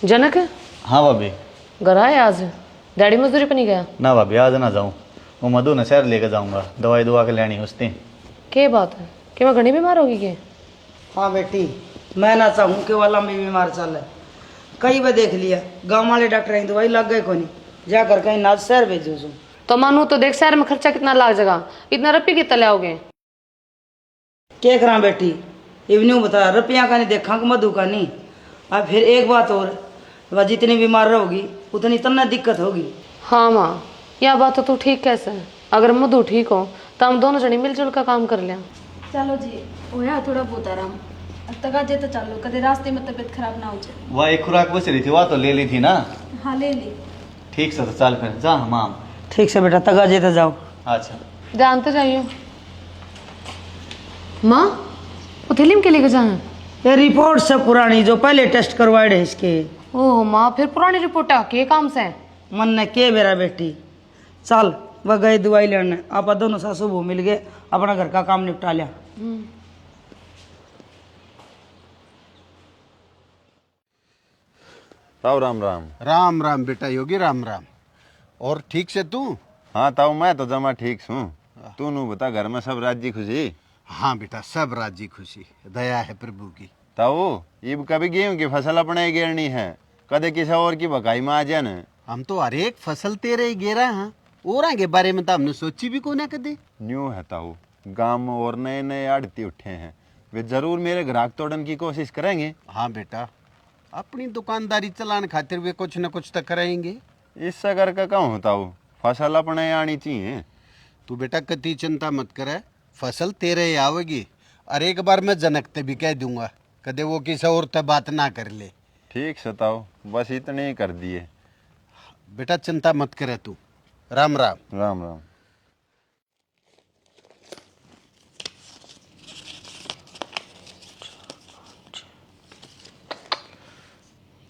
जनक। हाँ भाभी। घर आए आज? डैडी मजदूरी पर नहीं गया? ना भाभी आज ना जाऊँ, वो मधु ने शहर लेकर जाऊंगा, दवाई दुआ के लेनी उसने। क्या बात है कि मैं घनी बीमार होगी के? हाँ बेटी, मैं ना चाहूँ कि वाला में बीमार चल है। कई बार देख लिया, गांव वाले डॉक्टर की दवाई लग गई कोनी, जाकर कहीं नाज शहर भेजो सो। तो मानू तो देख शहर में खर्चा कितना लाग जाएगा, इतना रुपये कितना ले आओगे? क्या करा बेटी, इवन्यू बता, रुपया का नहीं देखा कि मधु का नहीं। अब फिर एक बात और, वह जितनी बीमार रहोगी उतनी तन्ना दिक्कत होगी। हाँ माँ, यह बात तो तू ठीक कैसे है। अगर मधु ठीक हो तो हम दोनों जने मिलजुल का काम कर लें। चलो जी, होया थोड़ा बहुत आराम। अब तक आज तो चलो, कदे रास्ते में तबीयत खराब ना हो जाए। वह एक खुराक बच रही थी, वह तो ले ली थी ना। हाँ ले ली। ठीक से तो चल फिर जा माम। ठीक से बेटा, तगा जेते जाओ। अच्छा जानते जाइयो। माँ, वो थैली में के लेके जाए? ये रिपोर्ट सब पुरानी जो पहले टेस्ट करवाए रहे इसके। ओह माँ, फिर पुरानी रिपोर्ट है के काम से? मन ने के बेरा बेटी, चल वह गए दवाई लेने, आप दोनों सासू बहू मिल गए, अपना घर का काम निपटा लिया। ताऊ राम राम। राम राम बेटा योगी, राम राम। और ठीक से तू? हाँ ताऊ, मैं तो जमा ठीक हूँ। तू नू बता, घर में सब राजी खुशी? हाँ बेटा, सब राजी खुशी, दया है प्रभु की। ताऊ, ये कभी गेहूं की फसल अपने गिरनी है, कदे किसी और की बकाई में आ जाए न। हम तो हर एक फसल तेरे ही गेरा हैं, और के बारे में तो हमने सोची भी को ना कदे। न्यू है ताऊ, गांव में और नए नए आड़ती उठे हैं, वे जरूर मेरे ग्राहक तोड़न की कोशिश करेंगे। हाँ बेटा, अपनी दुकानदारी चलाने खातिर वे कुछ न कुछ तो करेंगे। इससे कर का कहूँ ताऊ, फसल अपने आनी चाहिए। तू बेटा कति चिंता मत करे, फसल तेरे ही आवेगी। और एक बार मैं जनकते भी कह दूंगा, कदे वो किसी और से बात ना कर ले। ठीक से ताऊ, बस इतने ही कर दिए। बेटा चिंता मत करे तू। राम राम। राम राम।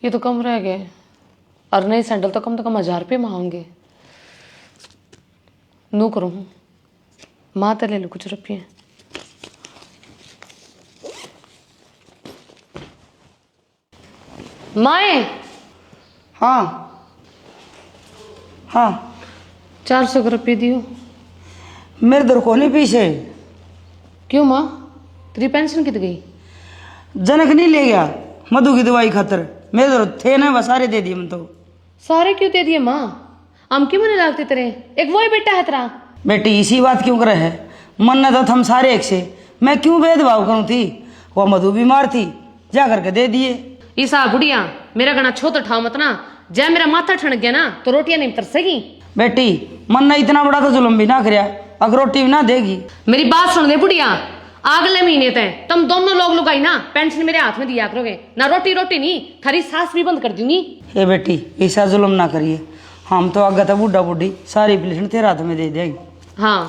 ये तो कम रह गए, और नई सैंडल तो कम 1000 रुपये मांगे। नू करूँ माँ, तो ले लो कुछ रुपये। माए। हाँ हाँ, 400 रुपये दियो। मेरे दर को नहीं पीछे। क्यों माँ, तेरी पेंशन कित गई? जनक नहीं ले गया मधु की दवाई खातर, मेरे दर थे ना, वह सारे दे दिए मैं तो। सारे क्यों दे दिए माँ? हम क्यों मने लागते तेरे? एक वही बेटा है तेरा। बेटी इसी बात क्यों करे है, मन न तो हम सारे एक से, मैं क्यों भेदभाव करूँ थी। वह मधु बीमार थी, जा करके दे दिए। ईसा बुढ़िया, मेरा गना छो तो ठाव मत ना, जय मेरा माथा ठनक गया ना तो रोटियां नहीं तरसेगी। बेटी मन ने इतना बड़ा तो जुल्म भी ना करया, अगर रोटी भी ना देगी। मेरी बात सुन दे बुढ़िया, अगले महीने तक तुम दोनों लोग लुगाई ना पेंशन मेरे हाथ में दिया करोगे ना। रोटी रोटी नहीं, थारी सांस भी बंद कर दूंगी। हे बेटी ऐसा जुल्म ना करिए, हम तो आगे था बूढ़ा बूढ़ी सारी पेंशन तेरे हाथ में दे देंगे। हाँ,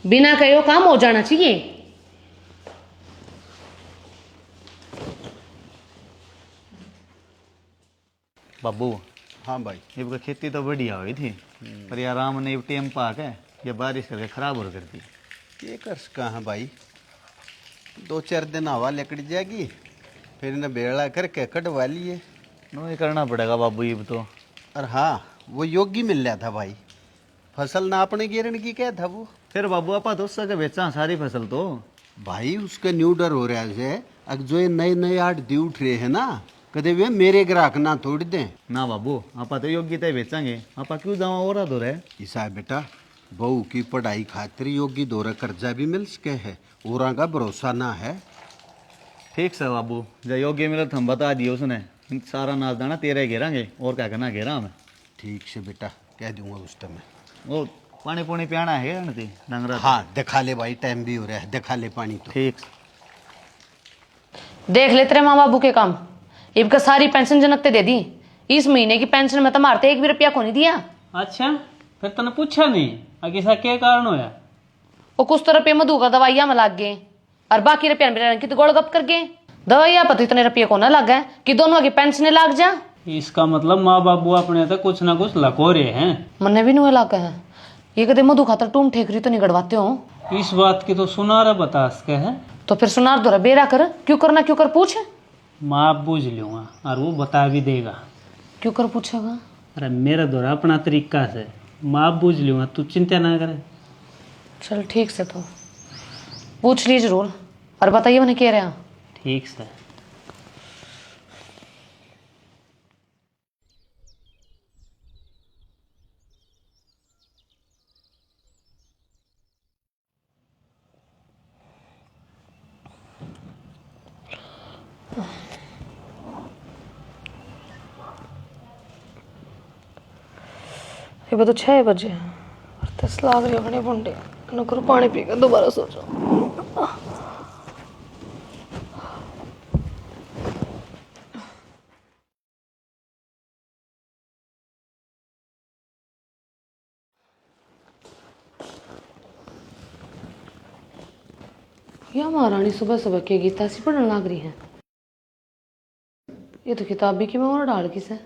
बिना कहो काम हो जाना चाहिए। बाबू। हाँ भाई। ये खेती तो बढ़िया हुई थी, पर यार राम ने टेम पाक है, ये बारिश करके खराब हो कर दी। ये कर कहाँ भाई, 2-4 दिन हवा लकड़ जाएगी, फिर इन्हें बेड़ा करके कटवा लिए। नो ये करना पड़ेगा बाबू ये तो। और हाँ, वो योगी मिल रहा था भाई, फसल ना अपने गिरने की क्या था वो। फिर बाबू आपा तो उससे बेचा सारी फसल तो। भाई उसका न्यू डर हो रहा है, अब जो ये नए नए आठ दी उठ रहे हैं ना, कदे वे मेरे ग्राहक ना तोड़ दें ना बाबू, आपा तो योग्यता बेचेंगे, आपा क्यों जावा और दो रहे। ऐसा है बेटा, बहू की पढ़ाई खातिर योगी दौरा कर्जा भी मिल सके है, और का भरोसा ना है। ठीक से बाबू, जब योग्य मिला तो हम बता दिए उसने, सारा नाच दाना तेरे घेरांगे, और क्या करना घेरा हमें। ठीक से बेटा, कह दूंगा उस टाइम। वो पानी पुनी पियाना है डंगरा। हाँ दिखा ले भाई, टाइम भी हो रहा है, दिखा ले पानी तो। ठीक। देख ले तेरे माँ बाबू के काम, इनका सारी पेंशन जनकते दे दी। इस महीने की पेंशन में तो मारते 1 भी रुपया को नहीं दिया। अच्छा, फिर तने पूछा नहीं आगे सा क्या कारण होया? वो कुछ तो रुपये मधु का दवाइया में लाग गए, और बाकी रुपया मेरे की तो गोलगप कर गए। दवाइया पर तो इतने रुपये को ना लग गए कि दोनों की पेंशन लाग जा। इसका मतलब माँ बाबू अपने तो कुछ ना कुछ लको रहे हैं। मन्ने भी नहीं लग है, ये कदे मधु खातर टूम ठेकरी तो नहीं गड़वाते हो। इस बात की तो सुनारा बता सके है, तो फिर सुनार दो बेरा कर, क्यों करना क्यों कर पूछ। माँ बूझ लूंगा और वो बता भी देगा। क्यों कर पूछेगा? अरे मेरा दौरा अपना तरीका से मैं आप बूझ लूँगा, तू चिंता ना करे। चल ठीक से, तो पूछ ली जरूर और बताइए उन्हें कह रहा। ठीक से। ये तो 6 बजे और 10 लाग रही अपने बुंडे नौकर पानी पी कर दोबारा सो जाओ। या महारानी सुबह सुबह के गीता सी पढ़ने लग रही है। ये तो किताब भी कि मैं और डाल किसे